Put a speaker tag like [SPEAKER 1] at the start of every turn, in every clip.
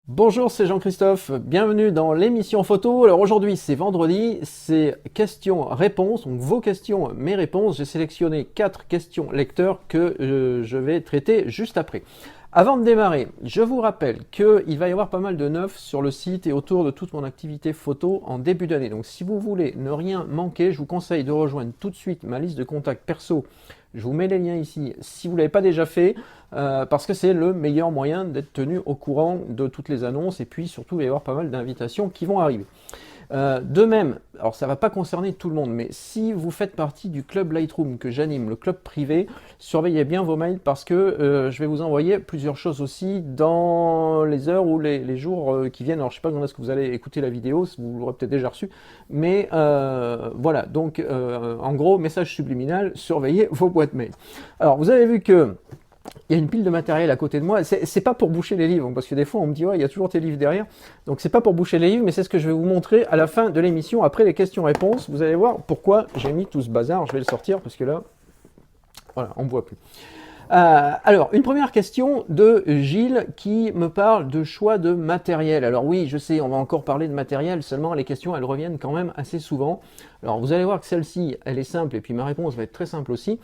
[SPEAKER 1] Bonjour, c'est Jean-Christophe, bienvenue dans l'émission photo. Alors aujourd'hui c'est vendredi, c'est questions-réponses, donc vos questions, mes réponses. J'ai sélectionné 4 questions lecteurs que je vais traiter juste après. Avant de démarrer, je vous rappelle qu'il va y avoir pas mal de neuf sur le site et autour de toute mon activité photo en début d'année. Donc si vous voulez ne rien manquer, je vous conseille de rejoindre tout de suite ma liste de contacts perso. Je vous mets les liens ici si vous ne l'avez pas déjà fait, parce que c'est le meilleur moyen d'être tenu au courant de toutes les annonces et puis surtout il va y avoir pas mal d'invitations qui vont arriver. De même, alors ça ne va pas concerner tout le monde, mais si vous faites partie du club Lightroom que j'anime, le club privé, surveillez bien vos mails parce que je vais vous envoyer plusieurs choses aussi dans les heures ou les jours qui viennent. Alors je ne sais pas quand est-ce que vous allez écouter la vidéo, vous l'aurez peut-être déjà reçu, mais voilà, donc en gros, message subliminal, surveillez vos boîtes mail. Alors vous avez vu que il y a une pile de matériel à côté de moi. C'est pas pour boucher les livres, parce que des fois on me dit ouais, il y a toujours tes livres derrière. Donc c'est pas pour boucher les livres, mais c'est ce que je vais vous montrer à la fin de l'émission, après les questions-réponses. Vous allez voir pourquoi j'ai mis tout ce bazar. Je vais le sortir parce que là, voilà, on ne voit plus. Alors, une première question de Gilles qui me parle de choix de matériel. Alors oui, je sais, on va encore parler de matériel, seulement les questions, elles reviennent quand même assez souvent. Alors vous allez voir que celle-ci, elle est simple, et puis ma réponse va être très simple aussi.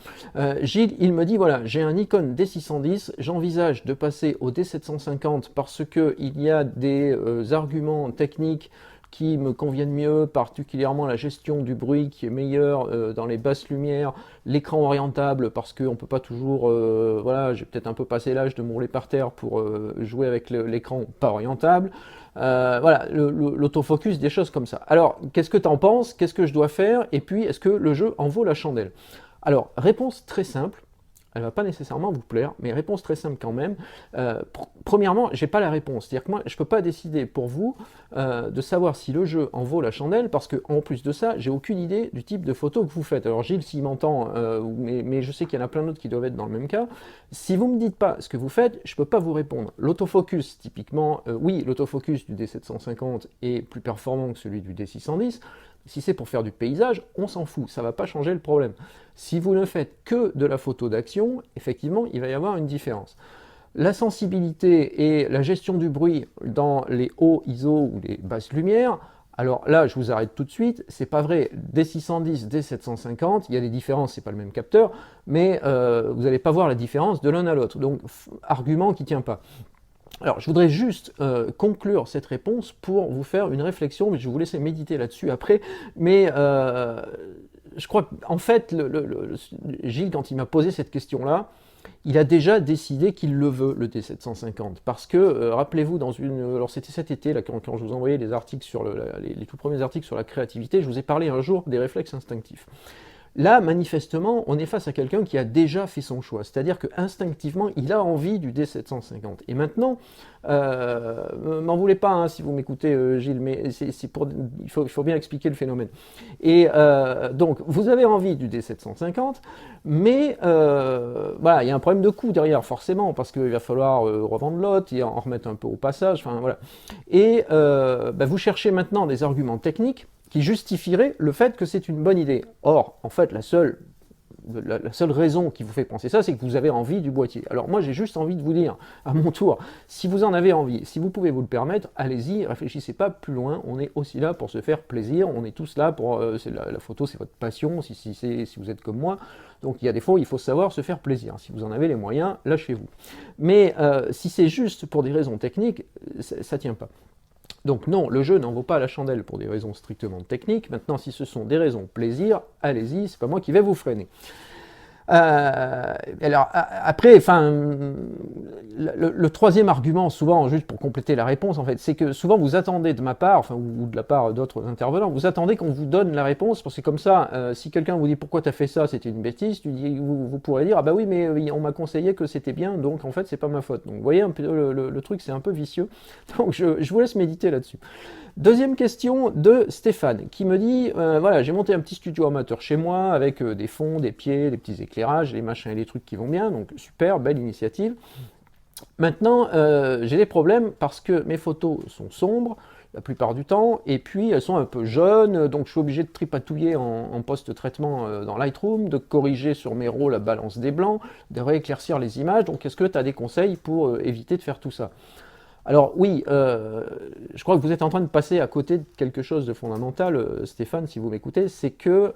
[SPEAKER 1] Gilles, il me dit, voilà, j'ai un Nikon D610, j'envisage de passer au D750 parce qu'il y a des arguments techniques qui me conviennent mieux, particulièrement la gestion du bruit qui est meilleure dans les basses lumières, l'écran orientable parce qu'on ne peut pas toujours, voilà, j'ai peut-être un peu passé l'âge de me rouler par terre pour jouer avec l'écran pas orientable, voilà, l'autofocus, des choses comme ça. Alors, qu'est-ce que tu en penses? Qu'est-ce que je dois faire? Et puis, est-ce que le jeu en vaut la chandelle? Alors, réponse très simple. Elle ne va pas nécessairement vous plaire, mais réponse très simple quand même. Premièrement, j'ai pas la réponse. C'est-à-dire que moi, je peux pas décider pour vous de savoir si le jeu en vaut la chandelle, parce qu'en plus de ça, j'ai aucune idée du type de photo que vous faites. Alors Gilles, s'il m'entend, mais je sais qu'il y en a plein d'autres qui doivent être dans le même cas, si vous me dites pas ce que vous faites, je peux pas vous répondre. L'autofocus, typiquement, oui, l'autofocus du D750 est plus performant que celui du D610. Si c'est pour faire du paysage, on s'en fout, ça ne va pas changer le problème. Si vous ne faites que de la photo d'action, effectivement, il va y avoir une différence. La sensibilité et la gestion du bruit dans les hauts ISO ou les basses lumières, alors là, je vous arrête tout de suite, c'est pas vrai. D610, D750, il y a des différences, c'est pas le même capteur, mais vous n'allez pas voir la différence de l'un à l'autre. Donc, argument qui ne tient pas. Alors, je voudrais juste conclure cette réponse pour vous faire une réflexion, mais je vais vous laisser méditer là-dessus après. Mais je crois qu'en fait, Gilles, quand il m'a posé cette question-là, il a déjà décidé qu'il le veut, le T750. Parce que, rappelez-vous, alors c'était cet été, là, quand je vous envoyais les articles sur les tout premiers articles sur la créativité, je vous ai parlé un jour des réflexes instinctifs. Là, manifestement, on est face à quelqu'un qui a déjà fait son choix. C'est-à-dire qu'instinctivement, il a envie du D750. Et maintenant, m'en voulez pas hein, si vous m'écoutez, Gilles, mais il faut bien expliquer le phénomène. Et donc, vous avez envie du D750, mais voilà, il y a un problème de coût derrière, forcément, parce qu'il va falloir revendre l'autre et en remettre un peu au passage. Enfin, voilà. Et vous cherchez maintenant des arguments techniques qui justifierait le fait que c'est une bonne idée. Or, en fait, la seule raison qui vous fait penser ça, c'est que vous avez envie du boîtier. Alors moi, j'ai juste envie de vous dire, à mon tour, si vous en avez envie, si vous pouvez vous le permettre, allez-y, réfléchissez pas plus loin, on est aussi là pour se faire plaisir, on est tous là pour... la photo, c'est votre passion, si vous êtes comme moi, donc il y a des fois, il faut savoir se faire plaisir. Si vous en avez les moyens, lâchez-vous. Mais si c'est juste pour des raisons techniques, ça tient pas. Donc non, le jeu n'en vaut pas la chandelle pour des raisons strictement techniques. Maintenant, si ce sont des raisons plaisir, allez-y, c'est pas moi qui vais vous freiner. Alors après, enfin, le troisième argument, souvent, juste pour compléter la réponse, en fait, c'est que souvent vous attendez de ma part, enfin, ou de la part d'autres intervenants, vous attendez qu'on vous donne la réponse, parce que comme ça, si quelqu'un vous dit pourquoi tu as fait ça, c'était une bêtise, vous pourrez dire ah bah oui, mais on m'a conseillé que c'était bien, donc en fait c'est pas ma faute. Donc vous voyez un peu le truc, c'est un peu vicieux. Donc je vous laisse méditer là-dessus. Deuxième question de Stéphane qui me dit voilà, j'ai monté un petit studio amateur chez moi avec des fonds, des pieds, des petits éclairages, les machins et les trucs qui vont bien, donc super, belle initiative. Maintenant, j'ai des problèmes parce que mes photos sont sombres la plupart du temps, et puis elles sont un peu jeunes, donc je suis obligé de tripatouiller en post-traitement dans Lightroom, de corriger sur mes RAW la balance des blancs, de rééclaircir les images. Donc est-ce que tu as des conseils pour éviter de faire tout ça? Alors oui, je crois que vous êtes en train de passer à côté de quelque chose de fondamental, Stéphane, si vous m'écoutez, c'est que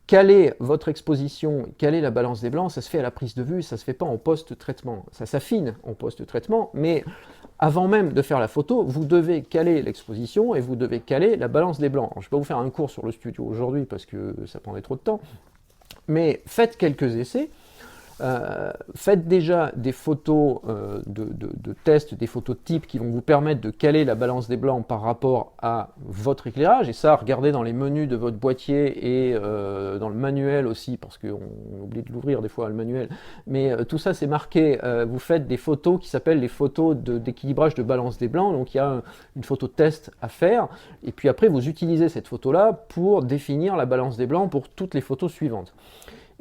[SPEAKER 1] caler votre exposition, caler la balance des blancs, ça se fait à la prise de vue, ça ne se fait pas en post-traitement. Ça s'affine en post-traitement, mais avant même de faire la photo, vous devez caler l'exposition et vous devez caler la balance des blancs. Alors, je ne vais pas vous faire un cours sur le studio aujourd'hui parce que ça prendrait trop de temps, mais faites quelques essais. Faites déjà des photos de test, des photos de type qui vont vous permettre de caler la balance des blancs par rapport à votre éclairage. Et ça, regardez dans les menus de votre boîtier et dans le manuel aussi, parce qu'on oublie de l'ouvrir des fois le manuel. Mais tout ça, c'est marqué. Vous faites des photos qui s'appellent les photos d'équilibrage de balance des blancs. Donc il y a une photo de test à faire. Et puis après, vous utilisez cette photo-là pour définir la balance des blancs pour toutes les photos suivantes.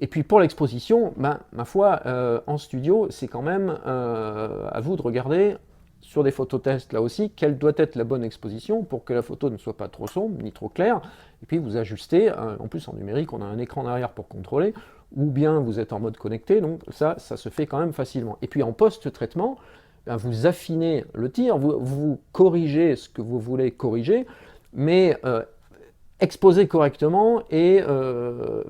[SPEAKER 1] Et puis pour l'exposition, ben, ma foi, en studio, c'est quand même à vous de regarder sur des phototests là aussi, quelle doit être la bonne exposition pour que la photo ne soit pas trop sombre ni trop claire. Et puis vous ajustez, en plus en numérique, on a un écran derrière pour contrôler, ou bien vous êtes en mode connecté, donc ça se fait quand même facilement. Et puis en post-traitement, ben, vous affinez le tir, vous corrigez ce que vous voulez corriger, mais exposez correctement et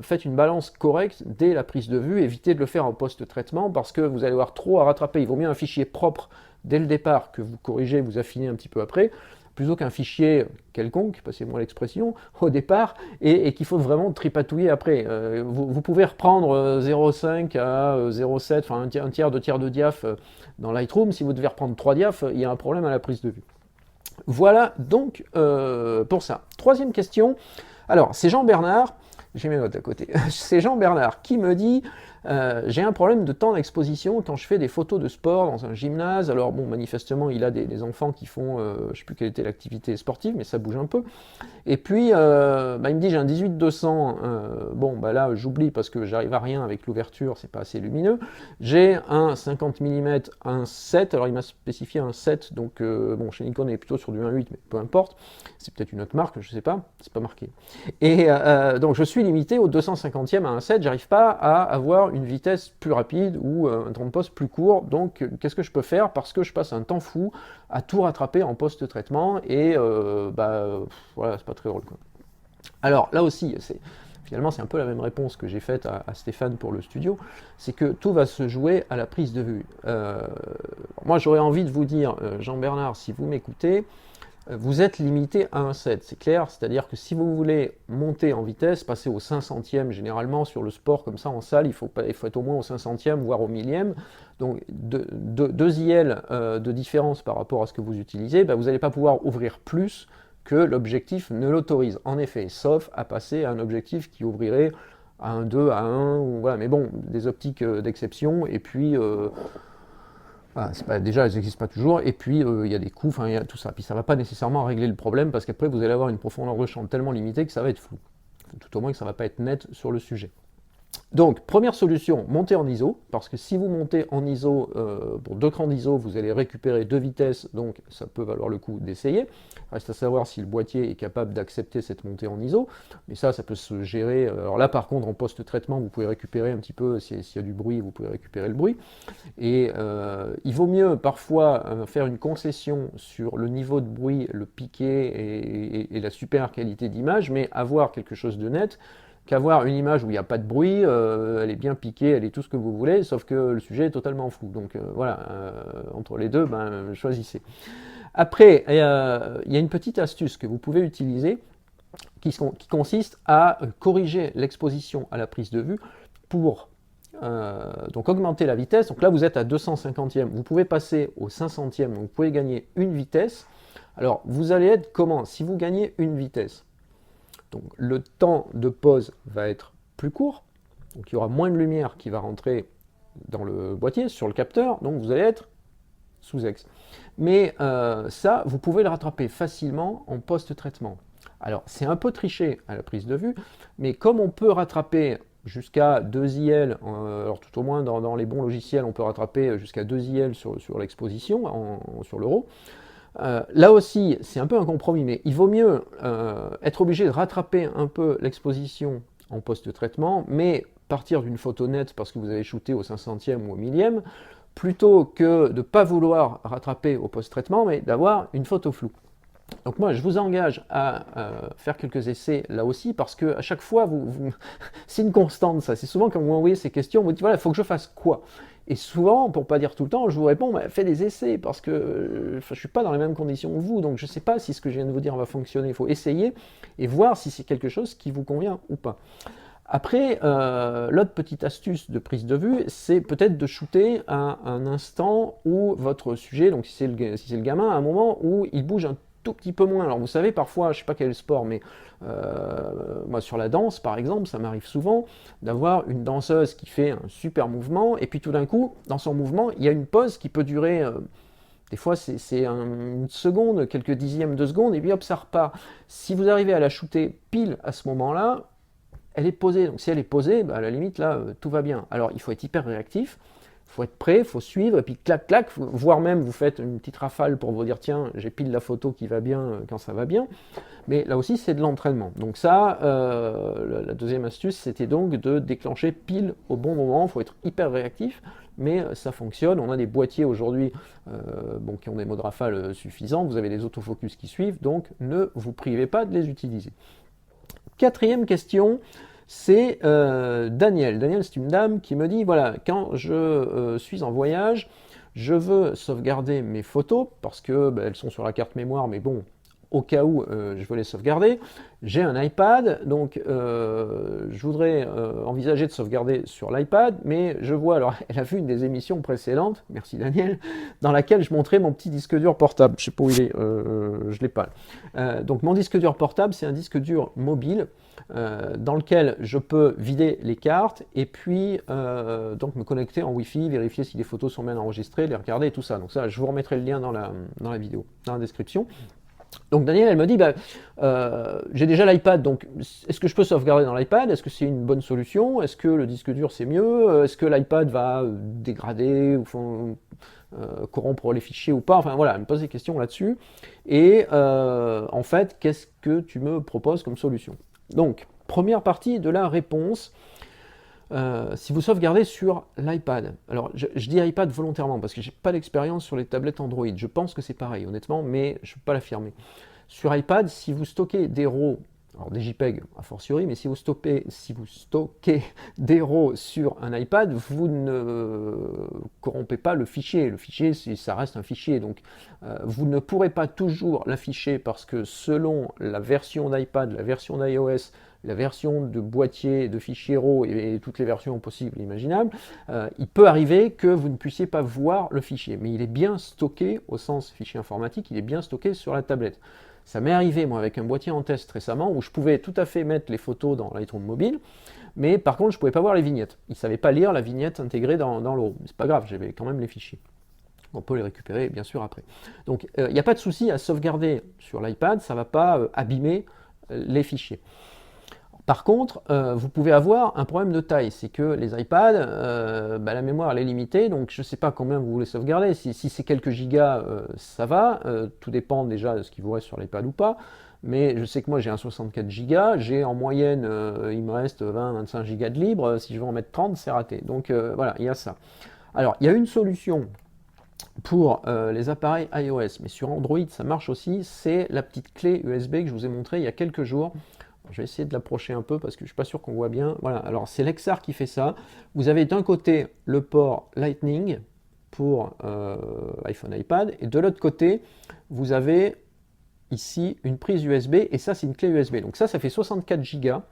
[SPEAKER 1] faites une balance correcte dès la prise de vue. Évitez de le faire en post-traitement parce que vous allez avoir trop à rattraper. Il vaut mieux un fichier propre dès le départ que vous corrigez, vous affinez un petit peu après, plutôt qu'un fichier quelconque, passez-moi l'expression, au départ, et qu'il faut vraiment tripatouiller après. Vous pouvez reprendre 0,5 à 0,7, enfin un tiers, 2 tiers de diaph dans Lightroom. Si vous devez reprendre 3 diaph, il y a un problème à la prise de vue. Voilà donc pour ça. Troisième question. Alors, c'est Jean-Bernard, j'ai mes notes à côté, c'est Jean-Bernard qui me dit j'ai un problème de temps d'exposition quand je fais des photos de sport dans un gymnase. Alors bon, manifestement, il a des enfants qui font, je ne sais plus quelle était l'activité sportive, mais ça bouge un peu. Et puis, il me dit j'ai un 18-200, bon, bah là, j'oublie parce que j'arrive à rien avec l'ouverture, c'est pas assez lumineux. J'ai un 50 mm, un 7, alors il m'a spécifié un 7, donc bon, chez Nikon, on est plutôt sur du 1.8, mais peu importe. C'est peut-être une autre marque, je sais pas, c'est pas marqué. Et donc, je suis limité au 250e à un 7, j'arrive pas à avoir une vitesse plus rapide ou un temps de poste plus court. Donc, qu'est-ce que je peux faire? Parce que je passe un temps fou à tout rattraper en post-traitement et voilà, c'est pas très drôle, quoi. Alors, là aussi, finalement, c'est un peu la même réponse que j'ai faite à Stéphane pour le studio, c'est que tout va se jouer à la prise de vue. Moi, j'aurais envie de vous dire, Jean-Bernard, si vous m'écoutez, vous êtes limité à un 7, c'est clair, c'est-à-dire que si vous voulez monter en vitesse, passer au 500e généralement sur le sport comme ça en salle, il faut être au moins au 500e, voire au 1000e, donc 2 IL de différence par rapport à ce que vous utilisez, ben vous n'allez pas pouvoir ouvrir plus que l'objectif ne l'autorise, en effet, sauf à passer à un objectif qui ouvrirait à un 2, à 1, ou voilà, mais bon, des optiques d'exception, et puis voilà, déjà, elles n'existent pas toujours, et puis il y a des coûts, il y a tout ça. Puis ça ne va pas nécessairement régler le problème, parce qu'après, vous allez avoir une profondeur de champ tellement limitée que ça va être flou. Tout au moins que ça ne va pas être net sur le sujet. Donc, première solution, montez en ISO, parce que si vous montez en ISO, pour 2 crans d'ISO, vous allez récupérer 2 vitesses, donc ça peut valoir le coup d'essayer. Reste à savoir si le boîtier est capable d'accepter cette montée en ISO, mais ça peut se gérer. Alors là, par contre, en post-traitement, vous pouvez récupérer un petit peu, s'il y a du bruit, vous pouvez récupérer le bruit. Et il vaut mieux parfois faire une concession sur le niveau de bruit, le piqué et la super qualité d'image, mais avoir quelque chose de net, qu'avoir une image où il n'y a pas de bruit, elle est bien piquée, elle est tout ce que vous voulez, sauf que le sujet est totalement flou. Donc voilà, entre les deux, choisissez. Après, il y a une petite astuce que vous pouvez utiliser qui consiste à corriger l'exposition à la prise de vue pour donc augmenter la vitesse. Donc là, vous êtes à 250e, vous pouvez passer au 500e, donc vous pouvez gagner une vitesse. Alors, vous allez être comment? Si vous gagnez une vitesse, donc le temps de pause va être plus court, donc il y aura moins de lumière qui va rentrer dans le boîtier, sur le capteur, donc vous allez être sous ex. Mais ça, vous pouvez le rattraper facilement en post-traitement. Alors c'est un peu triché à la prise de vue, mais comme on peut rattraper jusqu'à 2 IL, alors tout au moins dans les bons logiciels, on peut rattraper jusqu'à 2 IL sur l'exposition, sur l'euro. Là aussi, c'est un peu un compromis, mais il vaut mieux être obligé de rattraper un peu l'exposition en post-traitement, mais partir d'une photo nette parce que vous avez shooté au 500e ou au 1000e, plutôt que de ne pas vouloir rattraper au post-traitement, mais d'avoir une photo floue. Donc moi, je vous engage à faire quelques essais là aussi, parce que à chaque fois, c'est une constante ça. C'est souvent quand vous m'envoyez ces questions, vous dites voilà, il faut que je fasse quoi? Et souvent, pour pas dire tout le temps, je vous réponds bah, fais des essais, parce que je suis pas dans les mêmes conditions que vous, donc je sais pas si ce que je viens de vous dire va fonctionner. Il faut essayer et voir si c'est quelque chose qui vous convient ou pas. Après, l'autre petite astuce de prise de vue, c'est peut-être de shooter à un instant où votre sujet, donc si c'est le gamin, à un moment où il bouge un tout petit peu moins. Alors vous savez, parfois, je sais pas quel sport, mais moi sur la danse, par exemple, ça m'arrive souvent d'avoir une danseuse qui fait un super mouvement, et puis tout d'un coup, dans son mouvement, il y a une pause qui peut durer... des fois, c'est une seconde, quelques dixièmes de seconde, et puis hop, ça repart. Si vous arrivez à la shooter pile à ce moment-là, elle est posée. Donc si elle est posée, bah, à la limite, là, tout va bien. Alors, il faut être hyper réactif, il faut être prêt, il faut suivre, et puis clac, clac, voire même vous faites une petite rafale pour vous dire, tiens, j'ai pile la photo qui va bien quand ça va bien. Mais là aussi, c'est de l'entraînement. Donc ça, la deuxième astuce, c'était donc de déclencher pile au bon moment. Il faut être hyper réactif, mais ça fonctionne. On a des boîtiers aujourd'hui bon, qui ont des modes rafale suffisants. Vous avez des autofocus qui suivent, donc ne vous privez pas de les utiliser. Quatrième question, c'est Daniel. Daniel, c'est une dame qui me dit, voilà, quand je suis en voyage, je veux sauvegarder mes photos, parce que bah, elles sont sur la carte mémoire, mais bon, au cas où je veux les sauvegarder. J'ai un iPad, donc je voudrais envisager de sauvegarder sur l'iPad, mais je vois, alors elle a vu une des émissions précédentes, merci Daniel, dans laquelle je montrais mon petit disque dur portable. Je sais pas où il est, je l'ai pas. Donc mon disque dur portable, c'est un disque dur mobile dans lequel je peux vider les cartes et puis donc me connecter en Wi-Fi, vérifier si les photos sont bien enregistrées, les regarder et tout ça. Donc ça, je vous remettrai le lien dans la vidéo, dans la description. Donc Daniel, elle me dit, bah, j'ai déjà l'iPad, donc est-ce que je peux sauvegarder dans l'iPad? Est-ce que c'est une bonne solution? Est-ce que le disque dur c'est mieux? Est-ce que l'iPad va dégrader ou corrompre les fichiers ou pas? Enfin voilà, elle me pose des questions là-dessus. Et en fait, qu'est-ce que tu me proposes comme solution? Donc, première partie de la réponse. Si vous sauvegardez sur l'iPad, alors je dis iPad volontairement parce que j'ai pas d'expérience sur les tablettes Android, je pense que c'est pareil honnêtement, mais je ne peux pas l'affirmer. Sur iPad, si vous stockez des RAW, alors des JPEG a fortiori, mais si vous stockez des RAW sur un iPad, vous ne corrompez pas le fichier. Le fichier, ça reste un fichier, donc vous ne pourrez pas toujours l'afficher parce que selon la version d'iPad, la version d'iOS, la version de boîtier, de fichier RAW et toutes les versions possibles et imaginables, il peut arriver que vous ne puissiez pas voir le fichier, mais il est bien stocké au sens fichier informatique, il est bien stocké sur la tablette. Ça m'est arrivé, moi, avec un boîtier en test récemment, où je pouvais tout à fait mettre les photos dans Lightroom Mobile, mais par contre, je ne pouvais pas voir les vignettes. Il ne savait pas lire la vignette intégrée dans le RAW. C'est pas grave, j'avais quand même les fichiers. On peut les récupérer, bien sûr, après. Donc, il n'y a pas de souci à sauvegarder sur l'iPad, ça ne va pas abîmer les fichiers. Par contre, vous pouvez avoir un problème de taille, c'est que les iPads, la mémoire elle est limitée, donc je ne sais pas combien vous voulez sauvegarder. Si c'est quelques gigas, ça va, tout dépend déjà de ce qui vous reste sur l'iPad ou pas. Mais je sais que moi j'ai un 64 gigas, j'ai en moyenne, il me reste 20-25 gigas de libre, si je veux en mettre 30, c'est raté. Donc voilà, il y a ça. Alors, il y a une solution pour les appareils iOS, mais sur Android ça marche aussi, c'est la petite clé USB que je vous ai montrée il y a quelques jours. Je vais essayer de l'approcher un peu parce que je ne suis pas sûr qu'on voit bien. Voilà, alors c'est Lexar qui fait ça. Vous avez d'un côté le port Lightning pour iPhone, iPad, et de l'autre côté, vous avez ici une prise USB, et ça c'est une clé USB. Donc ça fait 64 Go.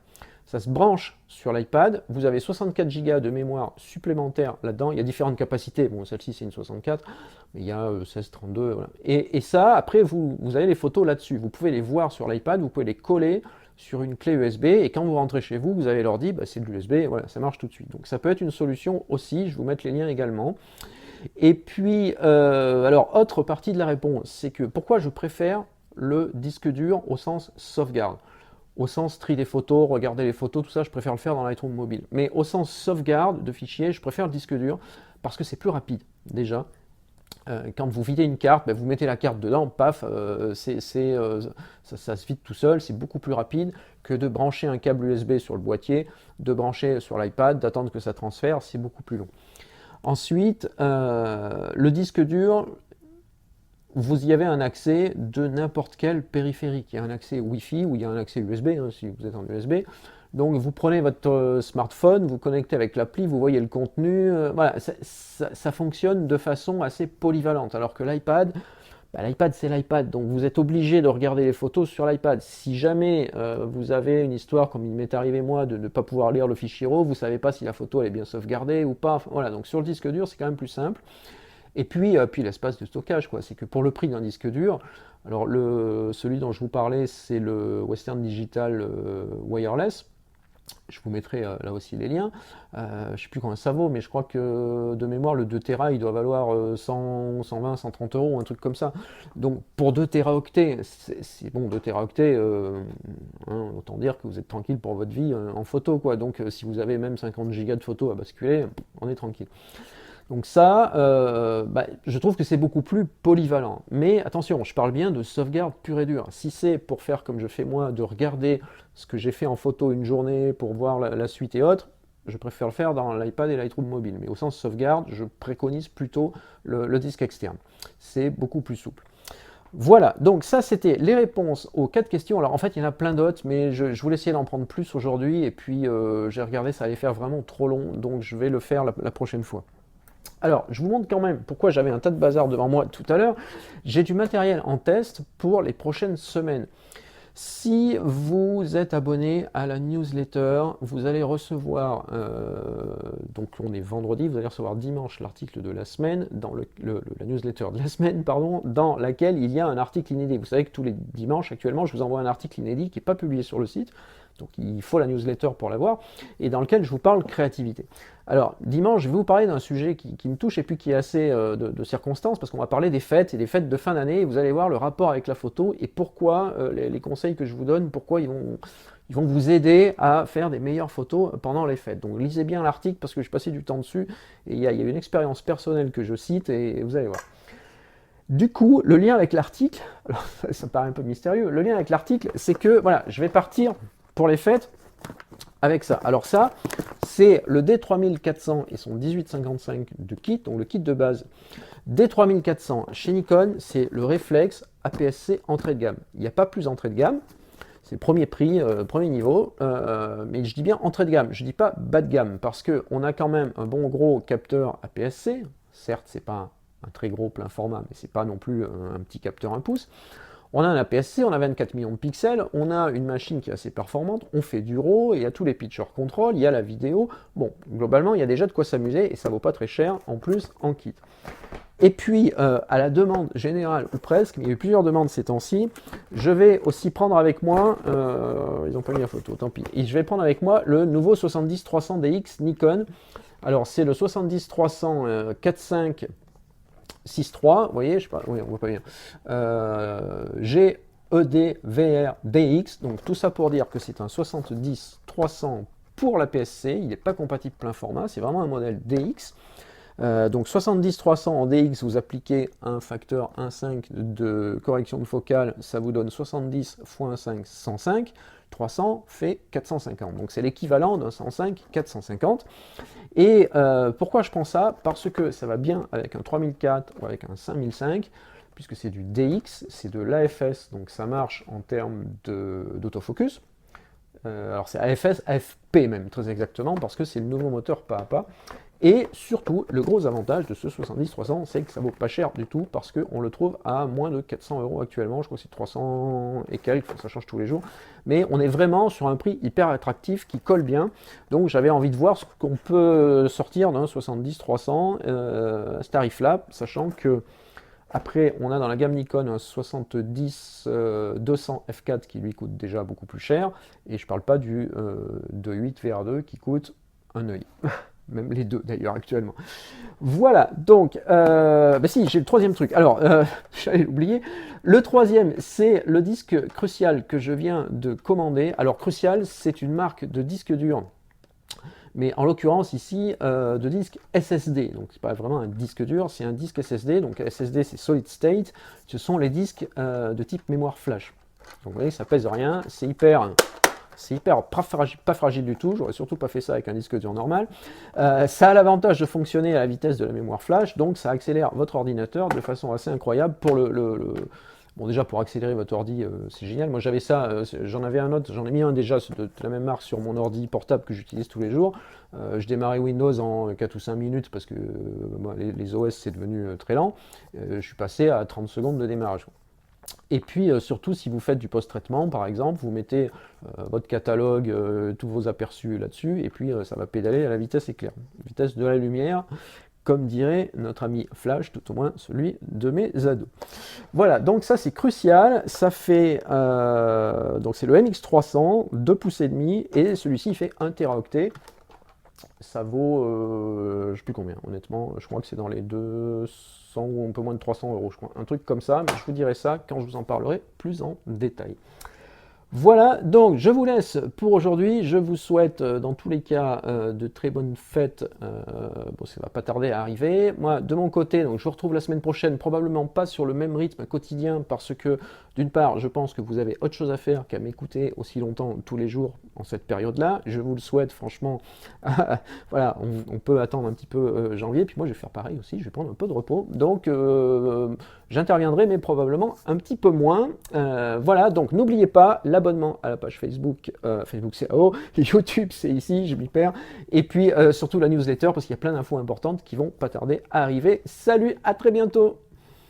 [SPEAKER 1] Ça se branche sur l'iPad. Vous avez 64 Go de mémoire supplémentaire là-dedans. Il y a différentes capacités. Bon, celle-ci c'est une 64, mais il y a 16, 32. Voilà. Et ça, après, vous avez les photos là-dessus. Vous pouvez les voir sur l'iPad, vous pouvez les coller sur une clé USB, et quand vous rentrez chez vous, vous avez l'ordi, c'est de l'USB, voilà, ça marche tout de suite. Donc ça peut être une solution aussi, je vais vous mettre les liens également. Et puis, alors, autre partie de la réponse, c'est que pourquoi je préfère le disque dur au sens sauvegarde. Au sens tri des photos, regarder les photos, tout ça, je préfère le faire dans Lightroom Mobile. Mais au sens sauvegarde de fichiers, je préfère le disque dur parce que c'est plus rapide, déjà. Quand vous videz une carte, vous mettez la carte dedans, paf, ça se vide tout seul, c'est beaucoup plus rapide que de brancher un câble USB sur le boîtier, de brancher sur l'iPad, d'attendre que ça transfère, c'est beaucoup plus long. Ensuite, le disque dur, vous y avez un accès de n'importe quel périphérique. Il y a un accès Wi-Fi ou il y a un accès USB, hein, si vous êtes en USB. Donc vous prenez votre smartphone, vous connectez avec l'appli, vous voyez le contenu. Voilà, ça fonctionne de façon assez polyvalente. Alors que l'iPad, l'iPad c'est l'iPad, donc vous êtes obligé de regarder les photos sur l'iPad. Si jamais vous avez une histoire, comme il m'est arrivé moi, de ne pas pouvoir lire le fichier RAW, vous ne savez pas si la photo elle est bien sauvegardée ou pas. Enfin, voilà, donc sur le disque dur c'est quand même plus simple. Et puis, l'espace de stockage, quoi. C'est que pour le prix d'un disque dur, alors celui dont je vous parlais, c'est le Western Digital Wireless. Je vous mettrai là aussi les liens. Je ne sais plus combien ça vaut, mais je crois que de mémoire, le 2 Tera, il doit valoir 100, 120, 130 euros, un truc comme ça. Donc pour 2 Teraoctets, c'est bon, 2 Teraoctets, hein, autant dire que vous êtes tranquille pour votre vie en photo, quoi. Donc si vous avez même 50 Go de photos à basculer, on est tranquille. Donc ça, je trouve que c'est beaucoup plus polyvalent. Mais attention, je parle bien de sauvegarde pure et dure. Si c'est pour faire comme je fais moi, de regarder ce que j'ai fait en photo une journée pour voir la suite et autres, je préfère le faire dans l'iPad et Lightroom mobile. Mais au sens sauvegarde, je préconise plutôt le disque externe. C'est beaucoup plus souple. Voilà, donc ça c'était les réponses aux 4 questions. Alors en fait il y en a plein d'autres, mais je voulais essayer d'en prendre plus aujourd'hui, et puis j'ai regardé, ça allait faire vraiment trop long, donc je vais le faire la prochaine fois. Alors, je vous montre quand même pourquoi j'avais un tas de bazar devant moi tout à l'heure. J'ai du matériel en test pour les prochaines semaines. Si vous êtes abonné à la newsletter, vous allez recevoir, donc on est vendredi, vous allez recevoir dimanche l'article de la semaine, dans la newsletter de la semaine, pardon, dans laquelle il y a un article inédit. Vous savez que tous les dimanches actuellement, je vous envoie un article inédit qui n'est pas publié sur le site, donc il faut la newsletter pour l'avoir, et dans lequel je vous parle créativité. Alors, dimanche, je vais vous parler d'un sujet qui me touche et puis qui est assez de circonstance, parce qu'on va parler des fêtes et des fêtes de fin d'année, et vous allez voir le rapport avec la photo et pourquoi les conseils que je vous donne, pourquoi ils vont vous aider à faire des meilleures photos pendant les fêtes. Donc lisez bien l'article parce que je passais du temps dessus, et il y a une expérience personnelle que je cite, et vous allez voir. Du coup, le lien avec l'article, alors ça paraît un peu mystérieux, le lien avec l'article, c'est que, voilà, je vais partir pour les fêtes avec ça. Alors ça, c'est le D3400 et son 1855 de kit, donc le kit de base. D3400 chez Nikon, c'est le réflexe APS-C entrée de gamme. Il n'y a pas plus entrée de gamme, c'est le premier prix, premier niveau, mais je dis bien entrée de gamme, je ne dis pas bas de gamme, parce qu'on a quand même un bon gros capteur APS-C, certes c'est pas un très gros plein format, mais c'est pas non plus un petit capteur 1 pouce. On a un APS-C, on a 24 millions de pixels, on a une machine qui est assez performante, on fait du RAW, il y a tous les picture control, il y a la vidéo. Bon, globalement, il y a déjà de quoi s'amuser et ça vaut pas très cher en plus en kit. Et puis, à la demande générale, ou presque, mais il y a eu plusieurs demandes ces temps-ci, je vais aussi prendre avec moi, ils n'ont pas mis la photo, tant pis, et je vais prendre avec moi le nouveau 70-300 DX Nikon. Alors, c'est le 70-300 4.5 6.3, vous voyez, je sais pas, oui, on voit pas bien. GED VR DX, donc tout ça pour dire que c'est un 70-300 pour la PSC, il n'est pas compatible plein format, c'est vraiment un modèle DX. Donc 70-300 en DX, vous appliquez un facteur 1.5 de correction de focale, ça vous donne 70 x 1.5, 105. 300 fait 450, donc c'est l'équivalent d'un 105 450. Et pourquoi je prends ça? Parce que ça va bien avec un 3004 ou avec un 5005, puisque c'est du DX, c'est de l'AFS, donc ça marche en termes d'autofocus. Alors c'est AFS, AFP même, très exactement, parce que c'est le nouveau moteur pas à pas. Et surtout, le gros avantage de ce 70-300, c'est que ça vaut pas cher du tout, parce qu'on le trouve à moins de 400 € actuellement, je crois que c'est 300 et quelques, ça change tous les jours, mais on est vraiment sur un prix hyper attractif qui colle bien, donc j'avais envie de voir ce qu'on peut sortir d'un 70-300 à ce tarif-là, sachant que après, on a dans la gamme Nikon un 70-200 f4 qui lui coûte déjà beaucoup plus cher, et je parle pas du 2.8 VR2 qui coûte un œil. Même les deux d'ailleurs actuellement. Voilà, donc, si, j'ai le troisième truc. Alors, j'allais l'oublier. Le troisième, c'est le disque Crucial que je viens de commander. Alors, Crucial, c'est une marque de disque dur, mais en l'occurrence ici, de disque SSD. Donc, c'est pas vraiment un disque dur, c'est un disque SSD. Donc, SSD, c'est Solid State. Ce sont les disques de type mémoire flash. Donc, vous voyez, ça pèse rien, c'est hyper C'est hyper pas fragile du tout, j'aurais surtout pas fait ça avec un disque dur normal. Ça a l'avantage de fonctionner à la vitesse de la mémoire flash, donc ça accélère votre ordinateur de façon assez incroyable pour Bon, déjà pour accélérer votre ordi, c'est génial. Moi j'avais ça, j'en avais un autre, j'en ai mis un déjà de la même marque sur mon ordi portable que j'utilise tous les jours. Je démarrais Windows en 4 ou 5 minutes parce que les OS c'est devenu très lent. Je suis passé à 30 secondes de démarrage. Et puis surtout, si vous faites du post-traitement, par exemple, vous mettez votre catalogue, tous vos aperçus là-dessus, et puis ça va pédaler à la vitesse éclair, vitesse de la lumière, comme dirait notre ami Flash, tout au moins celui de mes ados. Voilà, donc ça c'est crucial, ça fait, donc c'est le MX300, 2 pouces et demi, et celui-ci il fait 1 Teraoctet. Ça vaut, je ne sais plus combien, honnêtement, je crois que c'est dans les 200 ou un peu moins de 300 euros, je crois, un truc comme ça, mais je vous dirai ça quand je vous en parlerai plus en détail. Voilà, donc je vous laisse pour aujourd'hui. Je vous souhaite dans tous les cas de très bonnes fêtes. Bon, ça va pas tarder à arriver. Moi, de mon côté, donc je vous retrouve la semaine prochaine, probablement pas sur le même rythme quotidien, parce que d'une part, je pense que vous avez autre chose à faire qu'à m'écouter aussi longtemps tous les jours en cette période-là. Je vous le souhaite, franchement. Voilà, on peut attendre un petit peu janvier, puis moi je vais faire pareil aussi, je vais prendre un peu de repos. Donc j'interviendrai, mais probablement un petit peu moins. Voilà, donc n'oubliez pas l'abonnement à la page Facebook, Facebook c'est là-haut, YouTube c'est ici, je m'y perds, et puis surtout la newsletter, parce qu'il y a plein d'infos importantes qui vont pas tarder à arriver. Salut, à très bientôt!